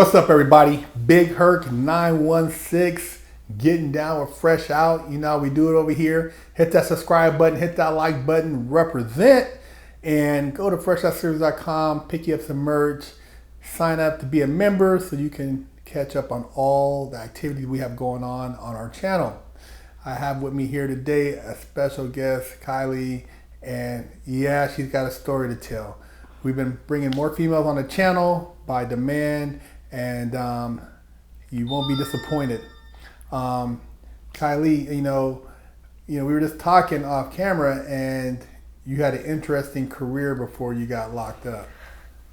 What's up, everybody? Big Herc 916 getting down with Fresh Out. You know how we do it over here. Hit that subscribe button, hit that like button, represent, and go to freshoutseries.com, pick you up some merch, sign up to be a member so you can catch up on all the activities we have going on our channel. I have with me here today a special guest, Kylie, and yeah, she's got a story to tell. We've been bringing more females on the channel by demand, and you won't be disappointed. Kylie, you know, we were just talking off camera, and you had an interesting career before you got locked up.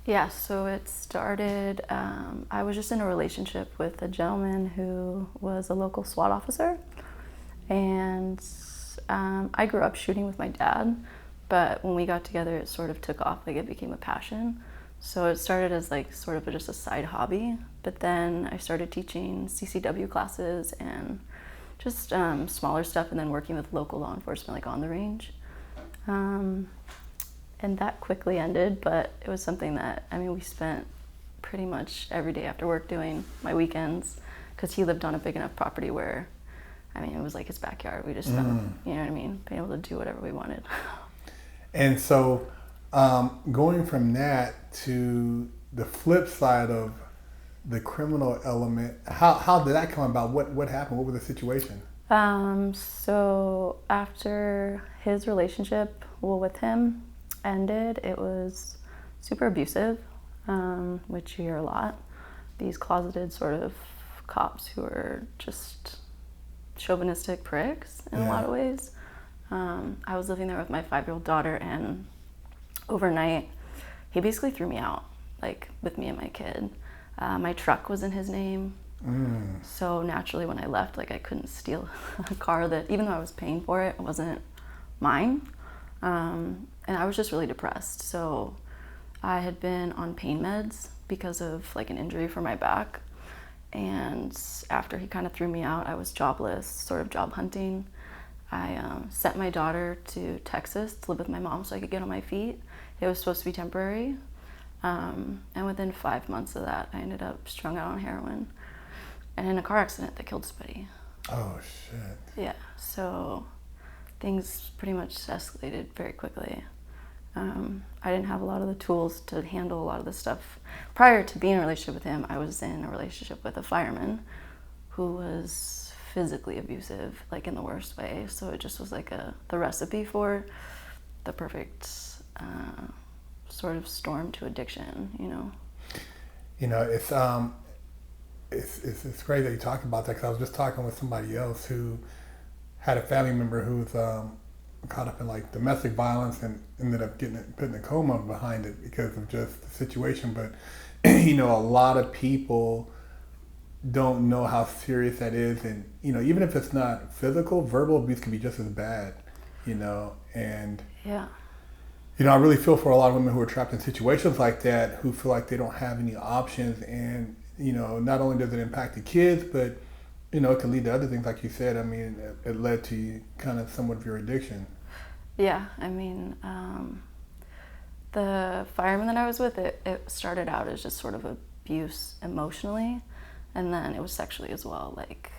Yeah, so it started, I was just in a relationship with a gentleman who was a local SWAT officer, and I grew up shooting with my dad, but when we got together it sort of took off, like it became a passion. So it started as like sort of just a side hobby, but then I started teaching CCW classes and just smaller stuff, and then working with local law enforcement like on the range. And that quickly ended, but it was something that, I mean, we spent pretty much every day after work doing, my weekends, because he lived on a big enough property where, I mean, it was like his backyard. We just spent, you know what I mean, being able to do whatever we wanted. And so going from that to the flip side of the criminal element, how did that come about? What happened? What was the situation? So after his relationship with him ended, it was super abusive, which you hear a lot. These closeted sort of cops who are just chauvinistic pricks in a lot of ways. I was living there with my 5-year-old daughter, and overnight he basically threw me out, like with me and my kid. My truck was in his name, so naturally when I left, like I couldn't steal a car that, even though I was paying for it, it wasn't mine. And I was just really depressed. So I had been on pain meds because of like an injury for my back, and after he kind of threw me out, I was jobless, sort of job hunting. I sent my daughter to Texas to live with my mom so I could get on my feet. It was supposed to be temporary. And within 5 months of that, I ended up strung out on heroin and in a car accident that killed somebody. Oh, shit. Yeah, so things pretty much escalated very quickly. I didn't have a lot of the tools to handle a lot of the stuff. Prior to being in a relationship with him, I was in a relationship with a fireman who was physically abusive, like in the worst way. So it just was like the recipe for the perfect sort of storm to addiction, you know. You know, it's great that you talk about that, because I was just talking with somebody else who had a family member who was caught up in like domestic violence and ended up put in a coma behind it because of just the situation. But you know, a lot of people don't know how serious that is, and you know, even if it's not physical, verbal abuse can be just as bad, you know. And yeah, you know, I really feel for a lot of women who are trapped in situations like that, who feel like they don't have any options. And you know, not only does it impact the kids, but you know, it can lead to other things, like you said. I mean, it led to kind of somewhat of your addiction. Yeah, I mean, the fireman that I was with, it started out as just sort of abuse emotionally, and then it was sexually as well. Like,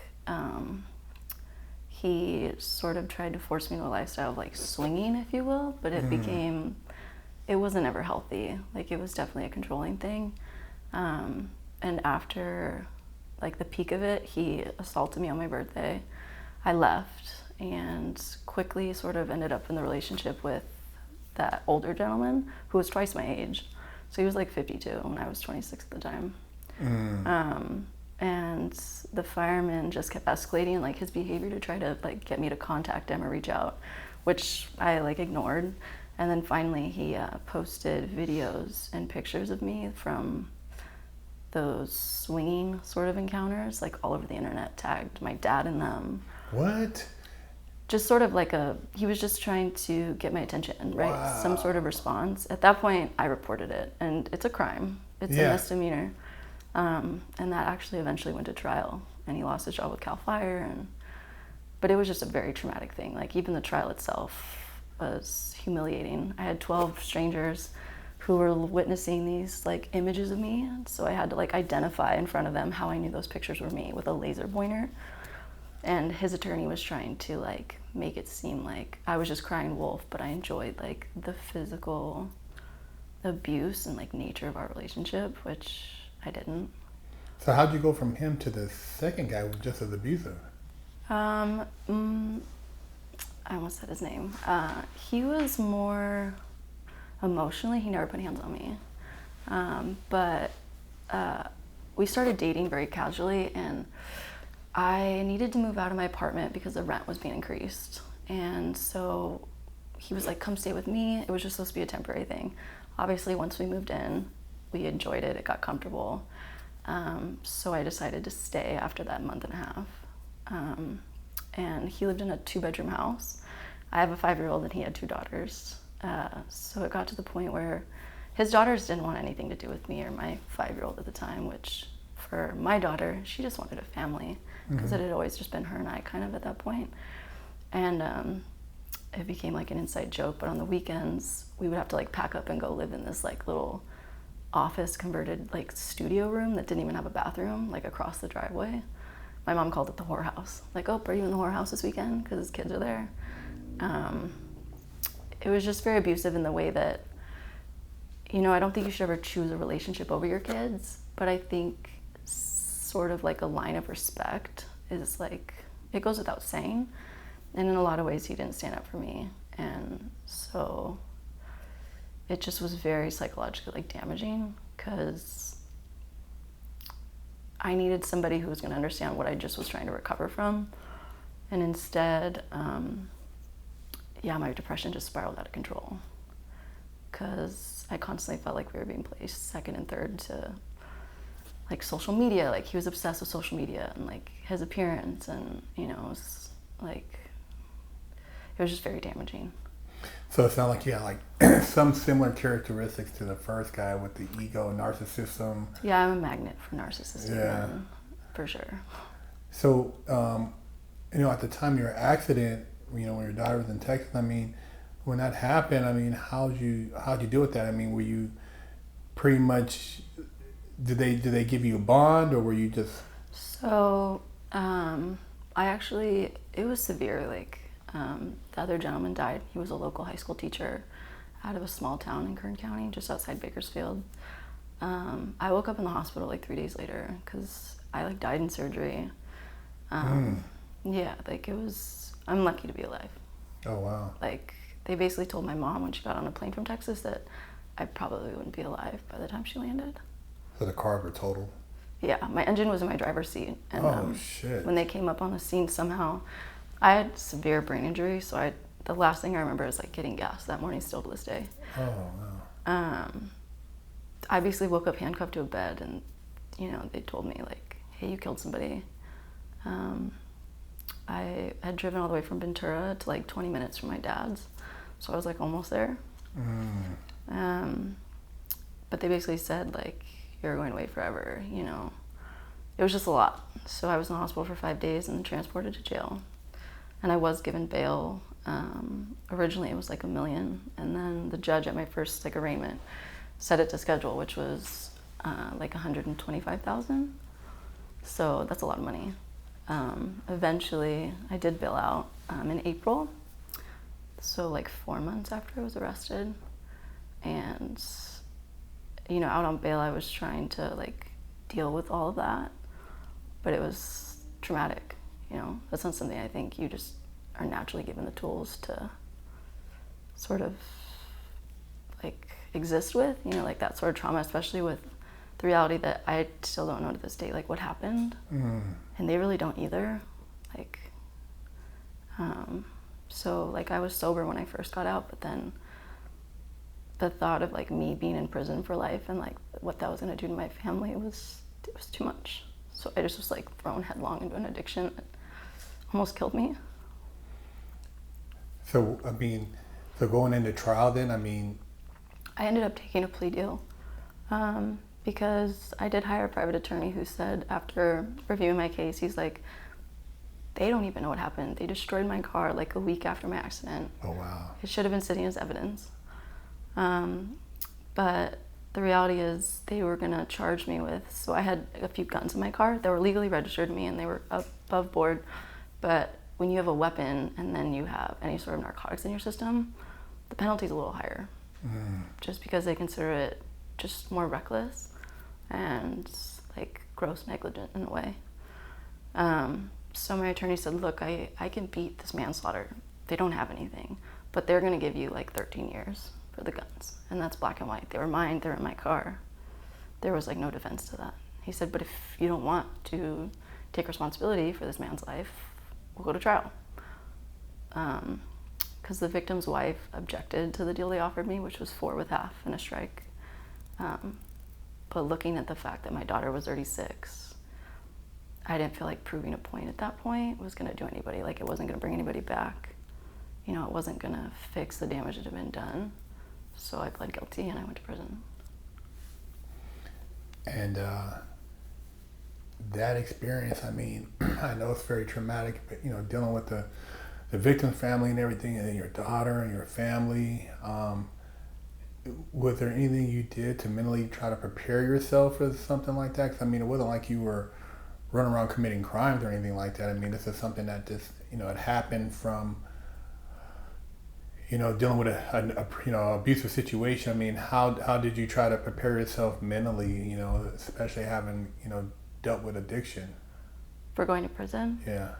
he sort of tried to force me into a lifestyle of like swinging, if you will, but it wasn't ever healthy. Like, it was definitely a controlling thing. And after like the peak of it, he assaulted me on my birthday. I left and quickly sort of ended up in the relationship with that older gentleman who was twice my age. So he was like 52 when I was 26 at the time. And the fireman just kept escalating like his behavior to try to like get me to contact him or reach out, which I like ignored. And then finally he posted videos and pictures of me from those swinging sort of encounters like all over the internet, tagged my dad in them. What? Just sort of like he was just trying to get my attention, right? Wow. Some sort of response. At that point, I reported it, and it's a crime. It's a misdemeanor. And that actually eventually went to trial, and he lost his job with CAL FIRE. But it was just a very traumatic thing. Like, even the trial itself was humiliating. I had 12 strangers who were witnessing these like images of me. So I had to like identify in front of them how I knew those pictures were me with a laser pointer. And his attorney was trying to like make it seem like I was just crying wolf, but I enjoyed like the physical abuse and like nature of our relationship, which I didn't. So how'd you go from him to the second guy who was just as abusive? I almost said his name. He was more emotionally, he never put hands on me. But we started dating very casually, and I needed to move out of my apartment because the rent was being increased. And so he was like, come stay with me. It was just supposed to be a temporary thing. Obviously, once we moved in, we enjoyed it. It got comfortable. So I decided to stay after that month and a half. And he lived in a 2-bedroom house. I have a 5-year-old and he had 2 daughters. So it got to the point where his daughters didn't want anything to do with me or my 5-year-old at the time, which for my daughter, she just wanted a family because it had always just been her and I kind of at that point. And it became like an inside joke, but on the weekends, we would have to like pack up and go live in this like little office converted like studio room that didn't even have a bathroom, like across the driveway. My mom called it the whorehouse. Like, oh, are you in the whorehouse this weekend? Because his kids are there. It was just very abusive in the way that, you know, I don't think you should ever choose a relationship over your kids, but I think sort of like a line of respect is like, it goes without saying. And in a lot of ways, he didn't stand up for me. And so it just was very psychologically like damaging because I needed somebody who was going to understand what I just was trying to recover from. And instead, my depression just spiraled out of control because I constantly felt like we were being placed second and third to like social media. Like he was obsessed with social media and like his appearance, and you know, it was like, it was just very damaging. So it sounds like you had like some similar characteristics to the first guy with the ego, narcissism. Yeah, I'm a magnet for narcissistic men, for sure. So, you know, at the time of your accident, you know, when your daughter was in Texas, I mean, when that happened, I mean, how'd you deal with that? I mean, were you pretty much, did they give you a bond, or were you just? So, it was severe. Like, the other gentleman died. He was a local high school teacher out of a small town in Kern County, just outside Bakersfield. I woke up in the hospital like 3 days later because I like died in surgery. Yeah, like it was, I'm lucky to be alive. Oh, wow. Like they basically told my mom when she got on a plane from Texas that I probably wouldn't be alive by the time she landed. So the car were total? Yeah, my engine was in my driver's seat. And shit. When they came up on the scene, somehow I had severe brain injury, so the last thing I remember is like getting gas that morning, still to this day. Oh, wow. I basically woke up handcuffed to a bed, and you know, they told me like, hey, you killed somebody. I had driven all the way from Ventura to like 20 minutes from my dad's, so I was like almost there. But they basically said like, you're going away forever, you know. It was just a lot. So I was in the hospital for 5 days and transported to jail. And I was given bail. Originally it was like $1 million, and then the judge at my first like arraignment set it to schedule, which was like $125,000. So that's a lot of money. Eventually I did bail out in April, so like 4 months after I was arrested. And you know, out on bail I was trying to like deal with all of that, but it was traumatic. You know, that's not something I think you just are naturally given the tools to sort of like exist with, you know, like that sort of trauma, especially with the reality that I still don't know to this day, like what happened. And they really don't either. Like, so like I was sober when I first got out, but then the thought of like me being in prison for life and like what that was gonna do to my family it was too much. So I just was like thrown headlong into an addiction that almost killed me. So, I mean, so going into trial then, I mean... I ended up taking a plea deal because I did hire a private attorney who said after reviewing my case, he's like, they don't even know what happened. They destroyed my car like a week after my accident. Oh, wow. It should have been sitting as evidence. But the reality is they were going to charge me with, so I had a few guns in my car that were legally registered to me and they were above board. But when you have a weapon and then you have any sort of narcotics in your system, the penalty's a little higher. Just because they consider it just more reckless and like gross negligent in a way. So my attorney said, look, I can beat this manslaughter. They don't have anything, but they're going to give you like 13 years for the guns. And that's black and white. They were mine. They're in my car. There was like no defense to that. He said, but if you don't want to take responsibility for this man's life, we'll go to trial. Because the victim's wife objected to the deal they offered me, which was 4 with half and a strike. But looking at the fact that my daughter was 36, I didn't feel like proving a point at that point was going to do anybody. Like, it wasn't going to bring anybody back. You know, it wasn't going to fix the damage that had been done. So I pled guilty and I went to prison. And that experience, I mean, I know it's very traumatic, but, you know, dealing with the victim's family and everything, and then your daughter and your family, was there anything you did to mentally try to prepare yourself for something like that? Because, I mean, it wasn't like you were running around committing crimes or anything like that. I mean, this is something that just, you know, it happened from, you know, dealing with a you know, abusive situation. I mean, how did you try to prepare yourself mentally, you know, especially having, you know, dealt with addiction? For going to prison? Yeah.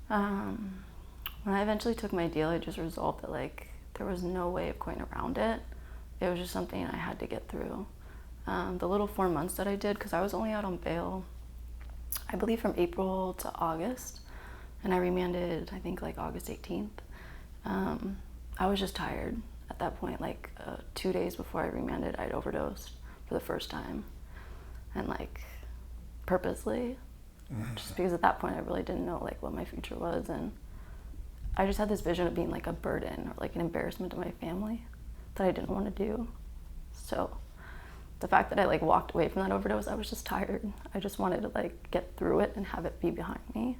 When I eventually took my deal, I just resolved that, like, there was no way of going around it. It was just something I had to get through. The little 4 months that I did, because I was only out on bail, I believe from April to August, and I remanded, I think, like August 18th. I was just tired at that point. Like 2 days before I remanded, I'd overdosed for the first time, and like purposely, just because at that point I really didn't know like what my future was, and I just had this vision of being like a burden or like an embarrassment to my family that I didn't want to do. So the fact that I like walked away from that overdose, I was just tired. I just wanted to like get through it and have it be behind me.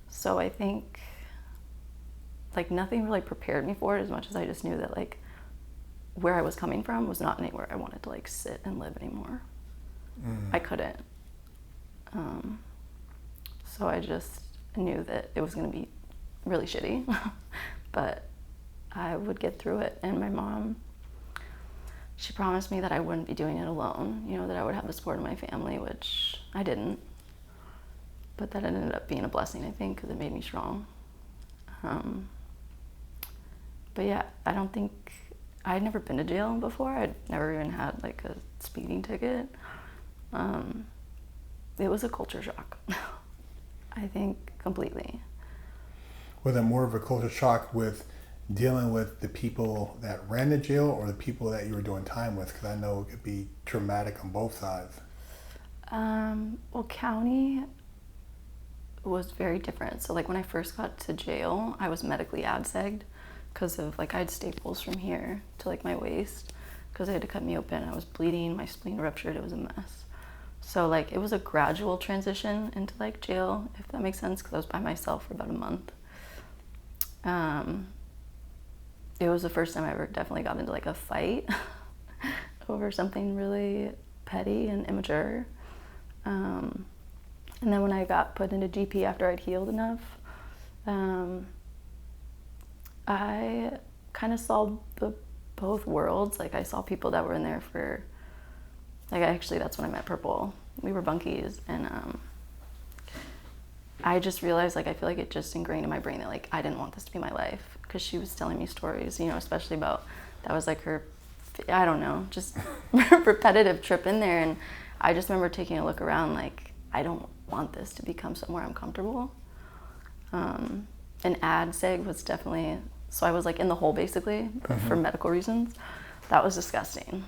So I think like nothing really prepared me for it, as much as I just knew that like where I was coming from was not anywhere I wanted to like sit and live anymore. I couldn't. So I just knew that it was going to be really shitty, but I would get through it. And my mom, she promised me that I wouldn't be doing it alone, you know, that I would have the support of my family, which I didn't. But that ended up being a blessing, I think, because it made me strong. But yeah, I don't think, I'd never been to jail before. I'd never even had like a speeding ticket. It was a culture shock, I think, completely. Was it more of a culture shock with dealing with the people that ran the jail or the people that you were doing time with? Because I know it could be traumatic on both sides. Well, county was very different. So like when I first got to jail, I was medically ad-segged because of like I had staples from here to like my waist because they had to cut me open. I was bleeding, my spleen ruptured, it was a mess. So like it was a gradual transition into like jail, if that makes sense, because I was by myself for about a month. It was the first time I ever definitely got into like a fight over something really petty and immature. And then when I got put into GP after I'd healed enough, I kind of saw both worlds. Like I saw people that were in there for, like actually that's when I met Purple. We were bunkies, and I just realized, like I feel like it just ingrained in my brain that like I didn't want this to be my life, because she was telling me stories, you know, especially about, that was like her, I don't know, just repetitive trip in there. And I just remember taking a look around like, I don't want this to become somewhere I'm comfortable. And ad-seg was definitely, so I was like in the hole basically, but for medical reasons. That was disgusting.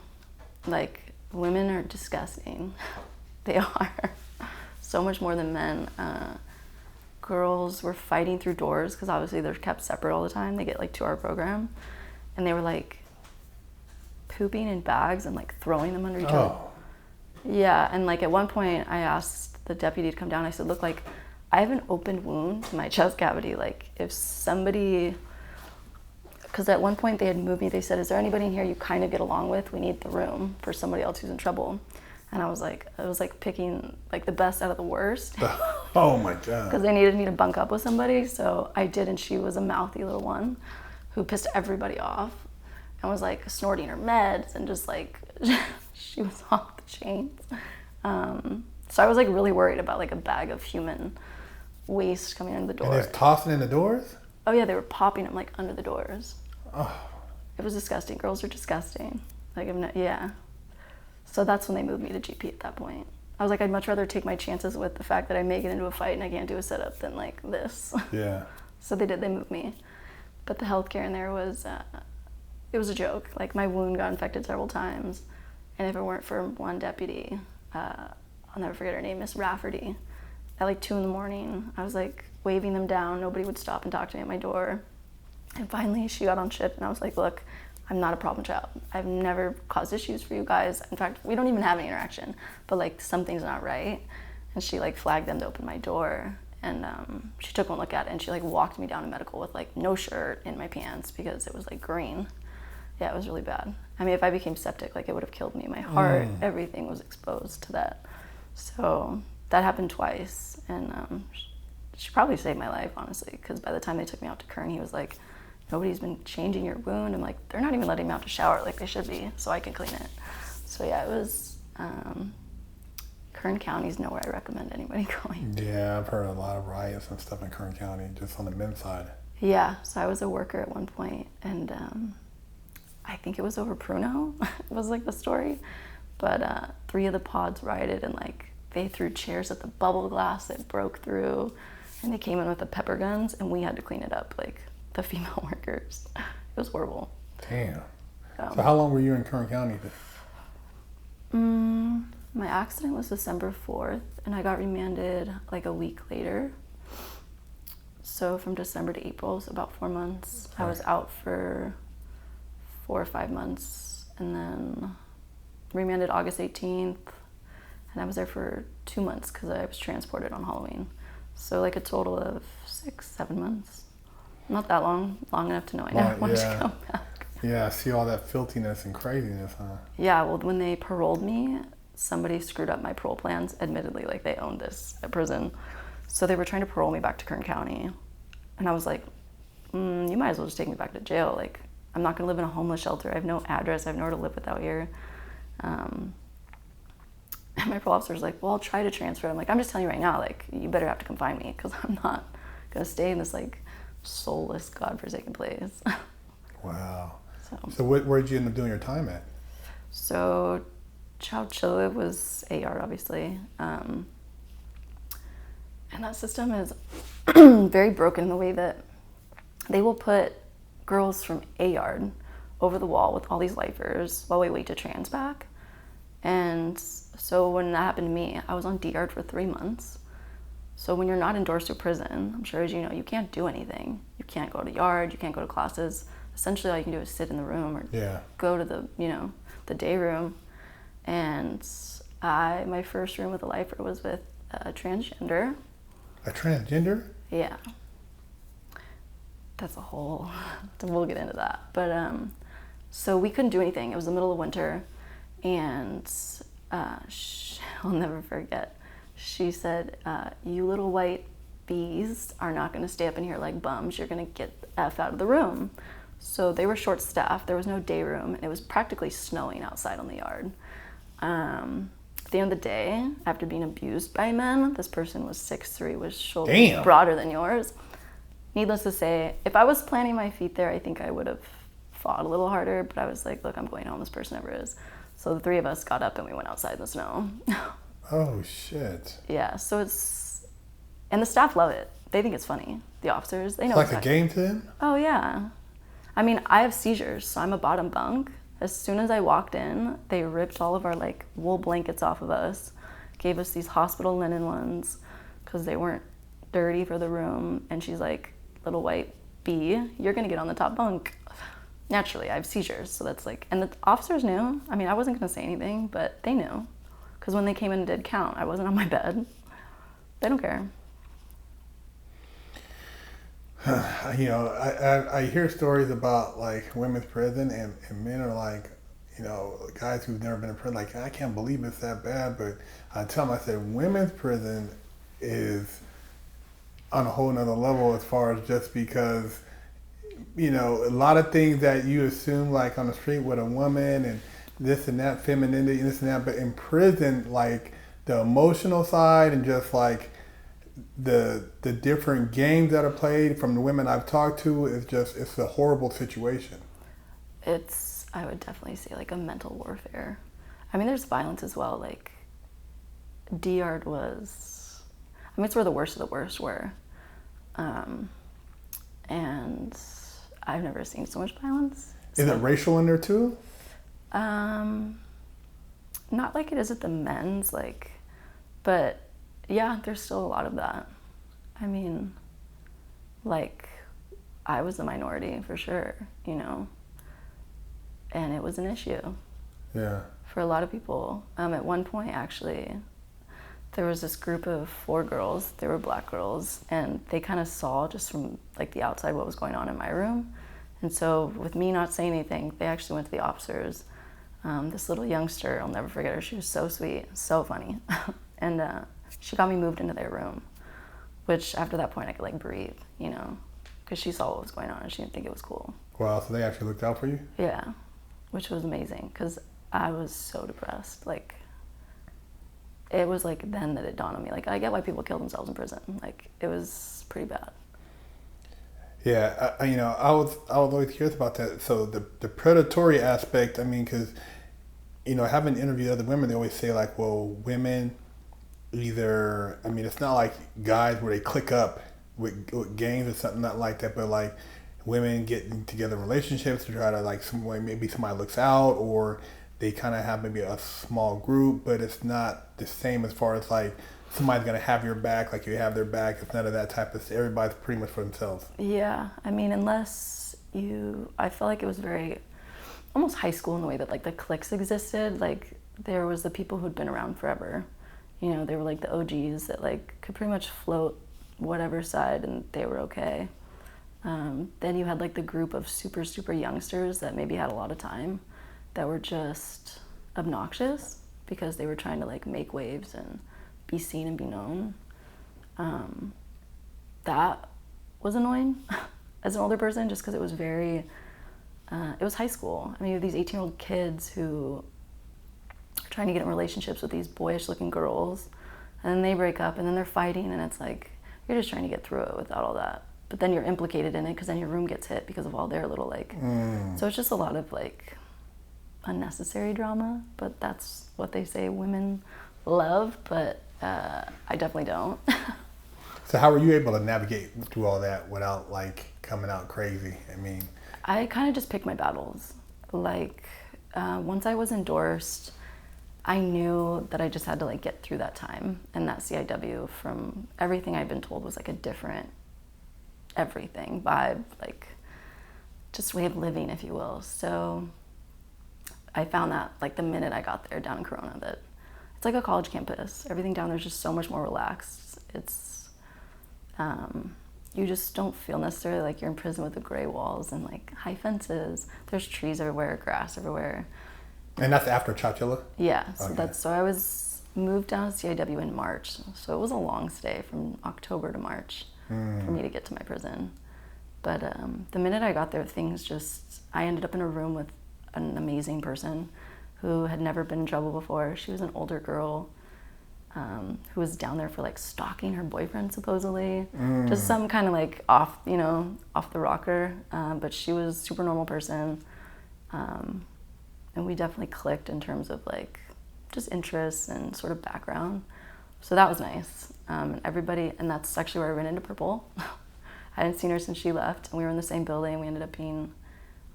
Like, women are disgusting. They are. So much more than men. Girls were fighting through doors because obviously they're kept separate all the time. They get like 2-hour program, and they were like pooping in bags and like throwing them under each other. Yeah, and like at one point I asked the deputy to come down. I said, look, like I have an open wound to my chest cavity. Like if somebody because at one point they had moved me. They said, is there anybody in here you kind of get along with? We need the room for somebody else who's in trouble. And I was like picking like the best out of the worst. Oh my God. Because they needed me to bunk up with somebody. So I did, and she was a mouthy little one who pissed everybody off and was like snorting her meds and just like, she was off the chains. So I was like really worried about like a bag of human waste coming in the door. And they're tossing in the doors? Oh yeah, they were popping them like under the doors. Oh. It was disgusting. Girls are disgusting. Like, yeah. So that's when they moved me to GP at that point. I was like, I'd much rather take my chances with the fact that I may get into a fight and I can't do a sit-up than like this. Yeah. So they moved me. But the healthcare in there was, it was a joke. Like my wound got infected several times. And if it weren't for one deputy, I'll never forget her name, Miss Rafferty. At like 2 a.m, I was like waving them down. Nobody would stop and talk to me at my door. And finally she got on shit and I was like, look, I'm not a problem child. I've never caused issues for you guys. In fact, we don't even have any interaction, but like something's not right. And she like flagged them to open my door. And she took one look at it and she like walked me down to medical with like no shirt in my pants because it was like green. Yeah, it was really bad. I mean, if I became septic, like it would have killed me. My heart, everything was exposed to that. So that happened twice. And she probably saved my life, honestly, because by the time they took me out to Kern, he was like, nobody's been changing your wound. I'm like, they're not even letting me out to shower like they should be, so I can clean it. So yeah, it was, Kern County's nowhere I recommend anybody going. Yeah, I've heard a lot of riots and stuff in Kern County, just on the men's side. Yeah, so I was a worker at one point, and I think it was over Pruno, was like the story. But 3 of the pods rioted, and like they threw chairs at the bubble glass that broke through, and they came in with the pepper guns, and we had to clean it up, like the female workers. It was horrible. Damn. So how long were you in Kern County? My accident was December 4th, and I got remanded like a week later. So from December to April, so about 4 months. I was out for 4 or 5 months, and then remanded August 18th, and I was there for 2 months because I was transported on Halloween. So like a total of 6, 7 months. Not that long enough to know I never wanted to come back. Yeah, I see all that filthiness and craziness, huh? Yeah, well, when they paroled me, somebody screwed up my parole plans, admittedly, like they owned this at prison. So they were trying to parole me back to Kern County. And I was like, you might as well just take me back to jail. Like, I'm not gonna live in a homeless shelter. I have no address, I have nowhere to live without here. And my parole officer's like, well, I'll try to transfer. I'm like, I'm just telling you right now, like, you better have to confine me because I'm not gonna stay in this like soulless, godforsaken place. Wow. So where did you end up doing your time at? So Chowchilla was AR, obviously. And that system is very broken in the way that they will put girls from A-Yard over the wall with all these lifers while we wait to trans back. And so when that happened to me, I was on D-Yard for 3 months. So when you're not endorsed to prison, I'm sure as you know, you can't do anything. You can't go to yard, you can't go to classes. Essentially all you can do is sit in the room or go to the, the day room. And my first room with a lifer was with a transgender. A transgender? Yeah. That's a whole, we'll get into that. But so we couldn't do anything. It was the middle of winter, and I'll never forget. She said, you little white bees are not gonna stay up in here like bums. You're gonna get the F out of the room. So they were short staffed. There was no day room, and it was practically snowing outside on the yard. At the end of the day, after being abused by men, this person was 6'3", was shoulders broader than yours. Needless to say, if I was planting my feet there, I think I would have fought a little harder, but I was like, look, I'm going home, this person never is. So the 3 of us got up and we went outside in the snow. Oh, shit. Yeah, so and the staff love it. They think it's funny. The officers, they know it's like a game to them? Oh, yeah. I mean, I have seizures, so I'm a bottom bunk. As soon as I walked in, they ripped all of our like wool blankets off of us, gave us these hospital linen ones because they weren't dirty for the room. And she's like, little white bee, you're gonna get on the top bunk. Naturally, I have seizures, so that's like, and the officers knew. I mean, I wasn't gonna say anything, but they knew. Because when they came in and did count, I wasn't on my bed. They don't care. You know, I hear stories about like women's prison, and men are like, you know, guys who've never been in prison, like, I can't believe it's that bad. But I tell them, I said, women's prison is on a whole nother level as far as just because, you know, a lot of things that you assume like on the street with a woman and this and that, femininity and this and that, but in prison, like the emotional side and just like the different games that are played from the women I've talked to is just, it's a horrible situation. It's, I would definitely say, like a mental warfare. I mean, there's violence as well. Like, D-Yard was, I mean, it's where the worst of the worst were. And I've never seen so much violence. Is it racial in there too? Not like it is at the men's, like, but yeah, there's still a lot of that. I mean, like, I was a minority for sure, you know, and it was an issue. Yeah. For a lot of people. At one point, actually, there was this group of 4 girls. They were black girls, and they kind of saw just from like the outside what was going on in my room. And so with me not saying anything, they actually went to the officers. This little youngster, I'll never forget her. She was so sweet, so funny. And she got me moved into their room, which after that point I could like breathe, you know, because she saw what was going on and she didn't think it was cool. Wow, so they actually looked out for you? Yeah, which was amazing because I was so depressed. Like, it was like then that it dawned on me, like, I get why people kill themselves in prison. Like, it was pretty bad. Yeah, you know, I was always curious about that. So the predatory aspect, I mean, because, you know, having interviewed other women, they always say like, well, women either, I mean, it's not like guys where they click up with gangs or something, not like that, but like women getting together in relationships to try to like some way, maybe somebody looks out, or they kind of have maybe a small group, but it's not the same as far as like somebody's gonna have your back like you have their back. It's none of that type of, everybody's pretty much for themselves. Yeah, I mean, unless you, I felt like it was very almost high school in the way that like the cliques existed. Like, there was the people who'd been around forever, you know, they were like the OGs that like could pretty much float whatever side and they were okay. Then you had like the group of super youngsters that maybe had a lot of time that were just obnoxious because they were trying to like make waves and be seen and be known. That was annoying as an older person, just because it was very, it was high school. I mean, you have these 18-year-old kids who are trying to get in relationships with these boyish looking girls, and then they break up and then they're fighting, and it's like, you're just trying to get through it without all that. But then you're implicated in it because then your room gets hit because of all their little like, so it's just a lot of like unnecessary drama, but that's what they say women love, but I definitely don't. So how were you able to navigate through all that without like coming out crazy? I mean, I kind of just picked my battles. Like, once I was endorsed, I knew that I just had to like get through that time, and that CIW, from everything I've been told, was like a different everything vibe, like just way of living, if you will. So I found that like the minute I got there down in Corona, that it's like a college campus. Everything down there is just so much more relaxed. It's you just don't feel necessarily like you're in prison with the gray walls and like high fences. There's trees everywhere, grass everywhere. and that's after Chowchilla? Yeah, so Okay. so I was moved down to CIW in March. So it was a long stay from October to March for me to get to my prison. But the minute I got there, things just, I ended up in a room with an amazing person who had never been in trouble before. She was an older girl who was down there for like stalking her boyfriend, supposedly. Just some kind of like off the rocker. But she was a super normal person. And we definitely clicked in terms of like just interests and sort of background. So that was nice. And that's actually where I ran into Purple. I hadn't seen her since she left, and we were in the same building. We ended up being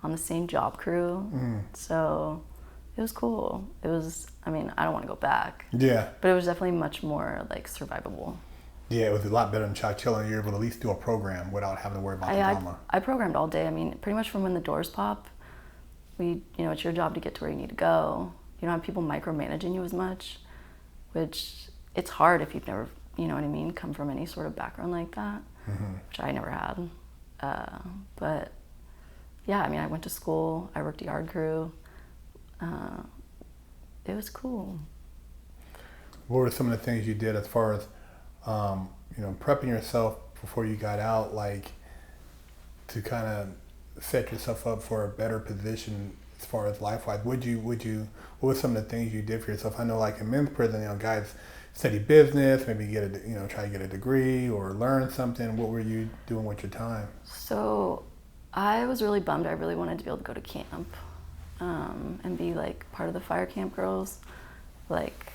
on the same job crew. So it was cool. It was, I mean, I don't want to go back. Yeah. But it was definitely much more like survivable. Yeah, it was a lot better than Chowchilla, and you're able to at least do a program without having to worry about the drama. I programmed all day. I mean, pretty much from when the doors pop, it's your job to get to where you need to go. You don't have people micromanaging you as much, which it's hard if you've never, you know what I mean, come from any sort of background like that, which I never had. But yeah, I mean, I went to school, I worked yard crew. It was cool. What were some of the things you did as far as, prepping yourself before you got out, like to kind of set yourself up for a better position as far as life-wise? What were some of the things you did for yourself? I know like in men's prison, guys study business, maybe try to get a degree or learn something. What were you doing with your time? So I was really bummed. I really wanted to be able to go to camp and be like part of the fire camp girls. Like,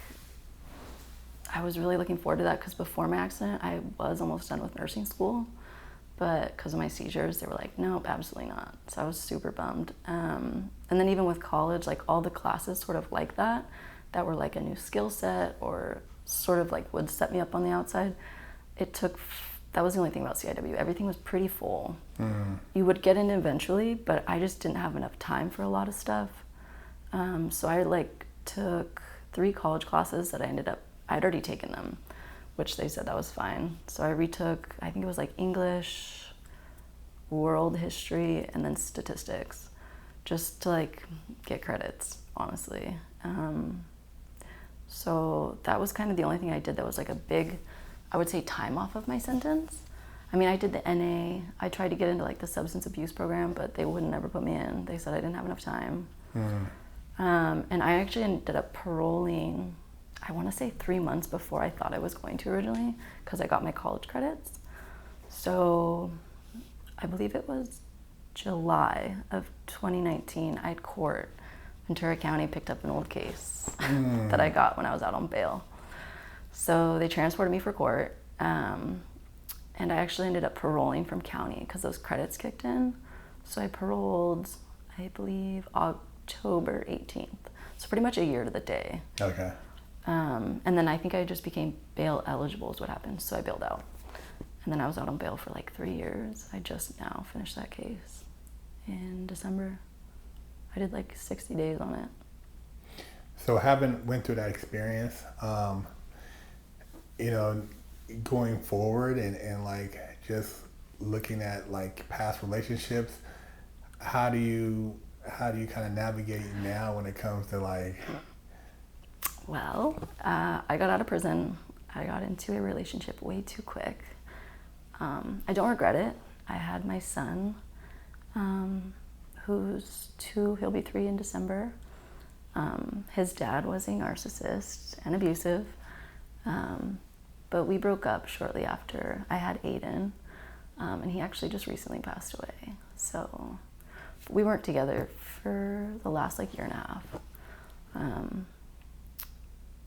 I was really looking forward to that because before my accident, I was almost done with nursing school. But because of my seizures, they were like, nope, absolutely not. So I was super bummed. And then even with college, like all the classes sort of like that were like a new skill set or sort of like would set me up on the outside. That was the only thing about CIW. Everything was pretty full. You would get in eventually, but I just didn't have enough time for a lot of stuff. So I like took 3 college classes that I'd already taken them, which they said that was fine. So I retook, I think it was like English, world history, and then statistics, just to like get credits, honestly. So that was kind of the only thing I did that was like a big, I would say, time off of my sentence. I mean, I did the NA. I tried to get into like the substance abuse program, but they wouldn't ever put me in. They said I didn't have enough time. And I actually ended up paroling, I want to say 3 months before I thought I was going to originally, because I got my college credits. So I believe it was July of 2019, I had court. Ventura County picked up an old case that I got when I was out on bail. So they transported me for court. And I actually ended up paroling from county because those credits kicked in. So I paroled, I believe, October 18th. So pretty much a year to the day. Okay. And then I think I just became bail eligible is what happened. So I bailed out. And then I was out on bail for like 3 years. I just now finished that case in December. I did like 60 days on it. So having went through that experience, going forward and like just looking at like past relationships, how do you kind of navigate now when it comes to like? Well, I got out of prison. I got into a relationship way too quick. I don't regret it. I had my son, who's 2, he'll be 3 in December. His dad was a narcissist and abusive, but we broke up shortly after I had Aiden, and he actually just recently passed away. So we weren't together for the last like year and a half.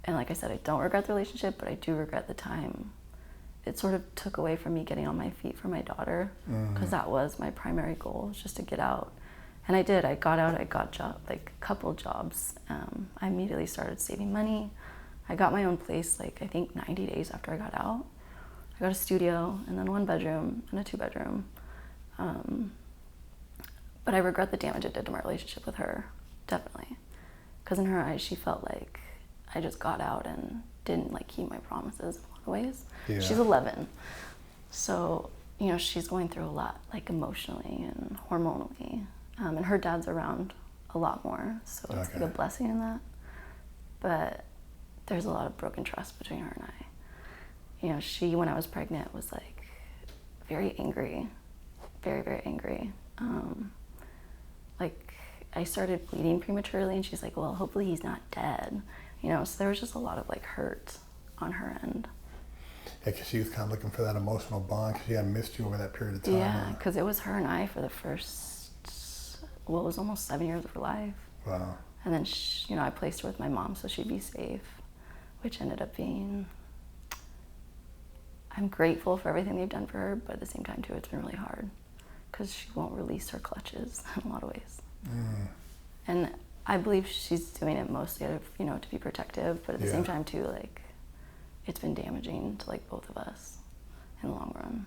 And like I said, I don't regret the relationship, but I do regret the time. It sort of took away from me getting on my feet for my daughter, because that was my primary goal, was just to get out. And I did. I got out. I got a couple jobs. I immediately started saving money. I got my own place, like I think 90 days after I got out. I got a studio and then 1 bedroom and a 2-bedroom. But I regret the damage it did to my relationship with her, definitely. Because in her eyes, she felt like I just got out and didn't like keep my promises in a lot of ways. Yeah. She's 11. So, she's going through a lot, like emotionally and hormonally. And her dad's around a lot more, so it's like a blessing in that. But there's a lot of broken trust between her and I. She, when I was pregnant, was like very angry, very, very angry. Like I started bleeding prematurely, and she's like, well, hopefully he's not dead. So there was just a lot of like hurt on her end. Yeah, because she was kind of looking for that emotional bond because she had missed you over that period of time. Yeah, because it was her and I for the first, it was almost 7 years of her life. Wow. And then, I placed her with my mom so she'd be safe, which ended up being, I'm grateful for everything they've done for her, but at the same time, too, it's been really hard because she won't release her clutches in a lot of ways. And I believe she's doing it mostly out of, to be protective, but at the same time, too, like, it's been damaging to, like, both of us in the long run.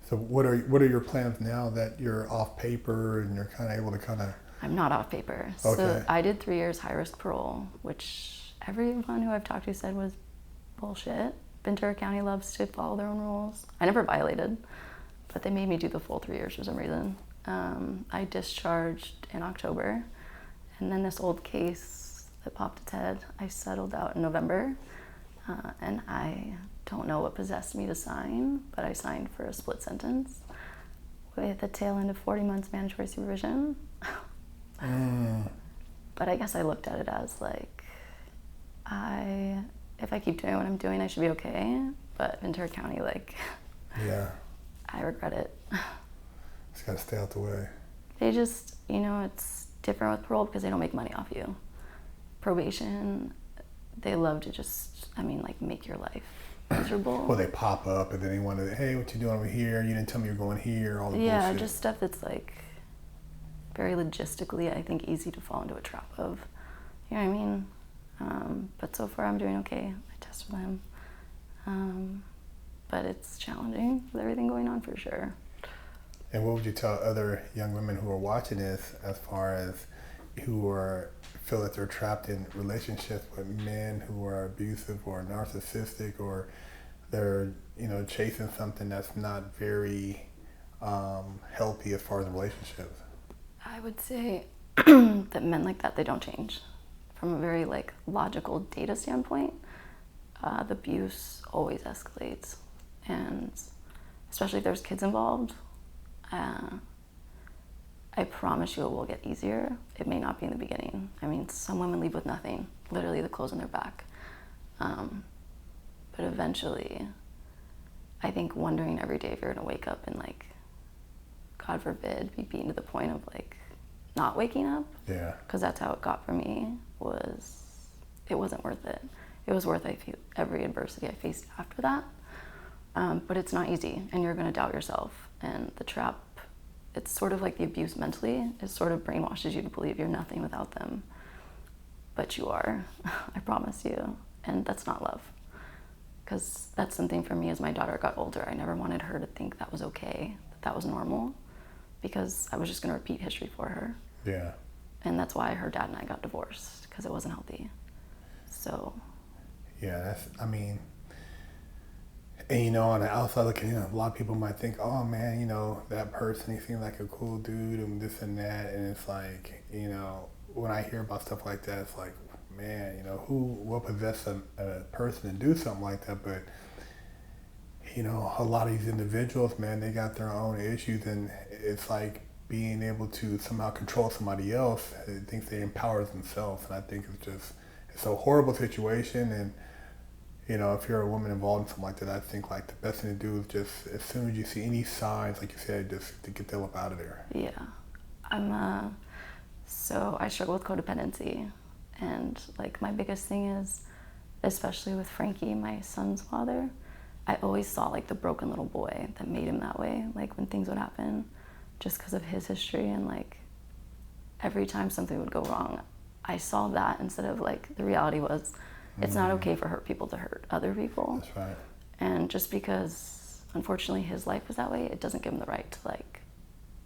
So what are your plans now that you're off paper and you're kind of able to I'm not off paper. Okay. So I did 3 years high-risk parole, which everyone who I've talked to said was bullshit. Ventura County loves to follow their own rules. I never violated, but they made me do the full 3 years for some reason. I discharged in October, and then this old case that popped its head, I settled out in November, and I don't know what possessed me to sign, but I signed for a split sentence with a tail end of 40 months mandatory supervision. But I guess I looked at it as like, if I keep doing what I'm doing, I should be okay. But Ventura County, like, yeah, I regret it. Just gotta stay out the way. They just, it's different with parole because they don't make money off you. Probation, they love to just, make your life miserable. Well, they pop up and then they want to, hey, what you doing over here? You didn't tell me you're going here. All the bullshit. Just stuff that's like very logistically, I think, easy to fall into a trap of. You know what I mean? But so far I'm doing okay. I test for them. But it's challenging with everything going on for sure. And what would you tell other young women who are watching this as far as feel that they're trapped in relationships with men who are abusive or narcissistic, or they're, chasing something that's not very healthy as far as relationships? I would say that men like that, they don't change. From a very logical data standpoint, the abuse always escalates, and especially if there's kids involved, I promise you it will get easier. It may not be in the beginning. Some women leave with nothing, literally the clothes on their back. But eventually, I think wondering every day if you're gonna wake up and God forbid, be beaten to the point of not waking up. Yeah. Because that's how it got for me. It wasn't worth it. It was worth every adversity I faced after that. But it's not easy, and you're gonna doubt yourself. And the trap, it's sort of like the abuse mentally. It sort of brainwashes you to believe you're nothing without them. But you are, I promise you. And that's not love. Because that's something for me as my daughter got older. I never wanted her to think that was okay, that was normal, because I was just gonna repeat history for her. Yeah. And that's why her dad and I got divorced, because it wasn't healthy. So. Yeah, and on the outside looking in, a lot of people might think, oh man, that person, he seems like a cool dude and this and that. And it's like, when I hear about stuff like that, it's like, man, what possessed a person to do something like that? But, a lot of these individuals, man, they got their own issues, and it's like being able to somehow control somebody else. It thinks they empower themselves. And I think it's a horrible situation. And, if you're a woman involved in something like that, I think the best thing to do is just, as soon as you see any signs, like you said, just to get the hell up out of there. Yeah. So I struggle with codependency. And my biggest thing is, especially with Frankie, my son's father, I always saw the broken little boy that made him that way, when things would happen, just because of his history. And every time something would go wrong, I saw that instead of the reality was, it's not okay for hurt people to hurt other people. That's right. And just because, unfortunately, his life was that way, it doesn't give him the right to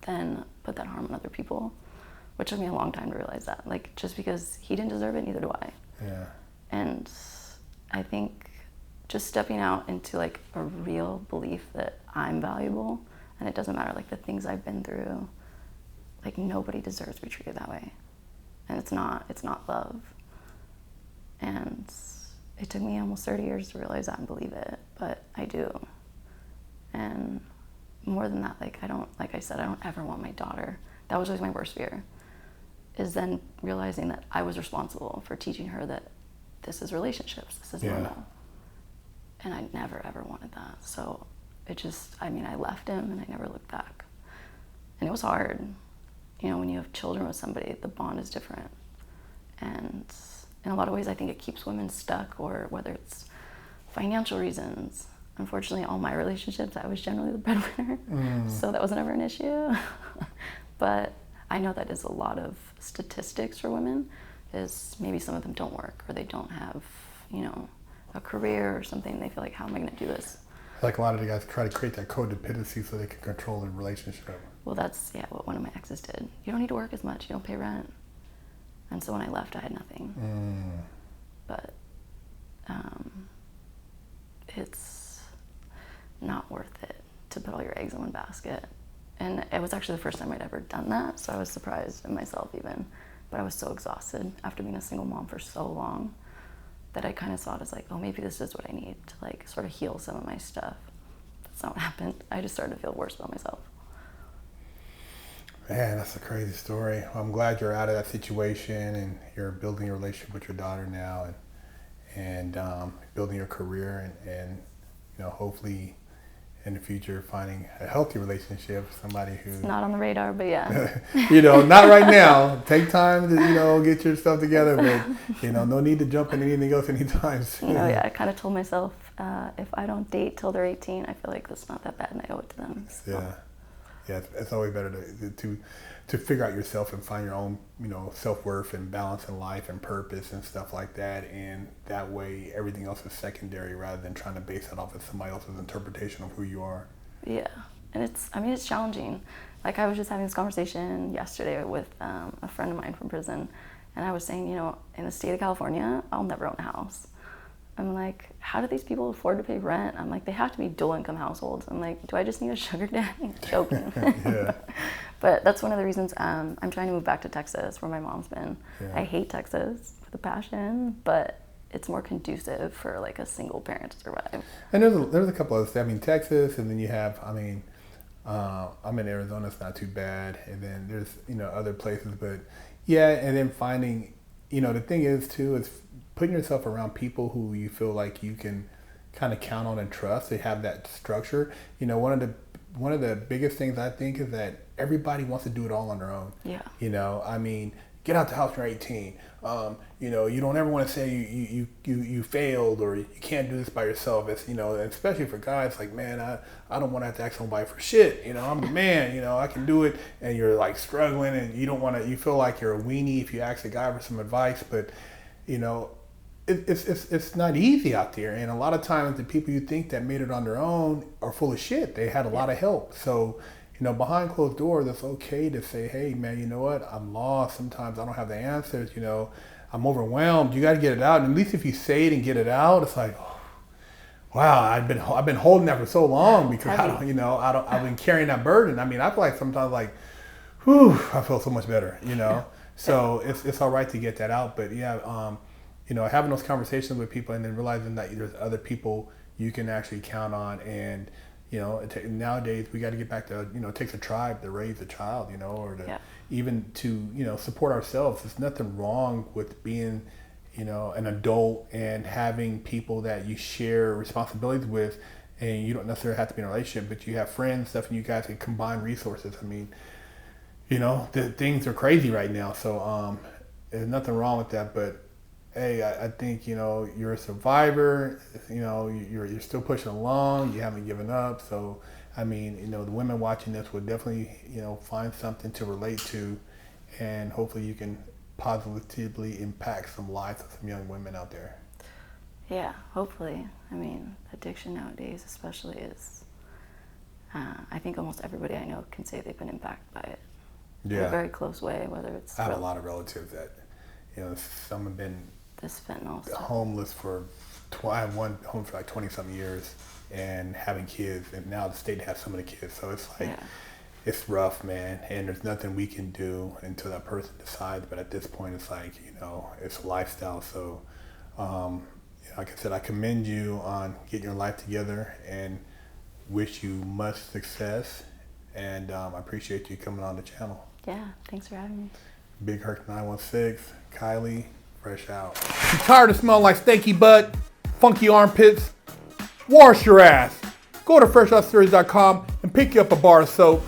then put that harm on other people, which took me a long time to realize that. Just because he didn't deserve it, neither do I. Yeah. And I think just stepping out into a real belief that I'm valuable, and it doesn't matter the things I've been through, nobody deserves to be treated that way. And it's not love. And it took me almost 30 years to realize that and believe it, but I do. And more than that, I don't ever want my daughter, that was always my worst fear, is then realizing that I was responsible for teaching her that this is relationships, this is normal. And I never ever wanted that. So I left him and I never looked back. And it was hard. When you have children with somebody, the bond is different. And in a lot of ways, I think it keeps women stuck, or whether it's financial reasons. Unfortunately, all my relationships, I was generally the breadwinner, so that wasn't ever an issue. But I know that is a lot of statistics for women, is maybe some of them don't work, or they don't have, a career or something. They feel how am I going to do this? A lot of the guys try to create that codependency so they can control the relationship. Well, that's, what one of my exes did. You don't need to work as much. You don't pay rent. And so when I left, I had nothing. But it's not worth it to put all your eggs in one basket. And it was actually the first time I'd ever done that, so I was surprised in myself even. But I was so exhausted after being a single mom for so long that I kind of saw it as like, oh, maybe this is what I need to like sort of heal some of my stuff. That's not what happened. I just started to feel worse about myself. Man, that's a crazy story. Well, I'm glad you're out of that situation and you're building a relationship with your daughter now and building your career and hopefully in the future finding a healthy relationship, somebody who... It's not on the radar, but yeah. Not right now. Take time to, get your stuff together, but, no need to jump into anything else anytime soon. Yeah, I kind of told myself, if I don't date till they're 18, I feel like that's not that bad and I owe it to them. So. Yeah, it's always better to figure out yourself and find your own, self-worth and balance in life and purpose and stuff like that. And that way everything else is secondary rather than trying to base it off of somebody else's interpretation of who you are. Yeah, and it's challenging. Like I was just having this conversation yesterday with a friend of mine from prison, and I was saying, in the state of California, I'll never own a house. I'm like, how do these people afford to pay rent? I'm like, they have to be dual income households. I'm like, do I just need a sugar daddy? Joking. Yeah. But that's one of the reasons I'm trying to move back to Texas, where my mom's been. Yeah. I hate Texas with a passion, but it's more conducive for like a single parent to survive. And there's a couple other states. Texas, and then you have, I'm in Arizona, it's not too bad. And then there's, other places, but yeah, and then finding, the thing is too, is putting yourself around people who you feel like you can kind of count on and trust. They have that structure. One of the biggest things I think is that everybody wants to do it all on their own. Yeah. Get out the house when you're 18. You don't ever want to say you failed or you can't do this by yourself. It's, especially for guys, like, man, I don't want to have to ask somebody for shit. I'm the man, I can do it. And you're like struggling and you feel like you're a weenie if you ask a guy for some advice, but it's not easy out there, and a lot of times the people you think that made it on their own are full of shit. They had a lot of help. So, behind closed doors, it's okay to say, hey, man, you know what? I'm lost. Sometimes I don't have the answers. I'm overwhelmed. You got to get it out. And at least if you say it and get it out, it's like, oh, wow, I've been holding that for so long because I've been carrying that burden. I feel like sometimes like, whew, I feel so much better. So it's all right to get that out. But yeah. Having those conversations with people and then realizing that there's other people you can actually count on. And, nowadays we got to get back to, it takes a tribe to raise a child, or to even to, support ourselves. There's nothing wrong with being, an adult and having people that you share responsibilities with, and you don't necessarily have to be in a relationship, but you have friends, stuff, and you guys can combine resources. The things are crazy right now. So there's nothing wrong with that, but hey, I think, you're a survivor, you're still pushing along, you haven't given up. So, the women watching this would definitely, find something to relate to, and hopefully you can positively impact some lives of some young women out there. Yeah, hopefully. Addiction nowadays especially is, I think almost everybody I know can say they've been impacted by it. In a very close way, whether it's... I have a lot of relatives that, some have been this fentanyl stuff. Homeless for, I have one home for like 20-something years and having kids, and now the state has some of the kids. So it's like, it's rough, man, and there's nothing we can do until that person decides. But at this point, it's like, it's a lifestyle. So, like I said, I commend you on getting your life together and wish you much success. And I appreciate you coming on the channel. Yeah, thanks for having me. Big Herc 916, Kylie, fresh out. You tired of smelling like stanky butt, funky armpits? Wash your ass. Go to FreshOutSeries.com and pick you up a bar of soap.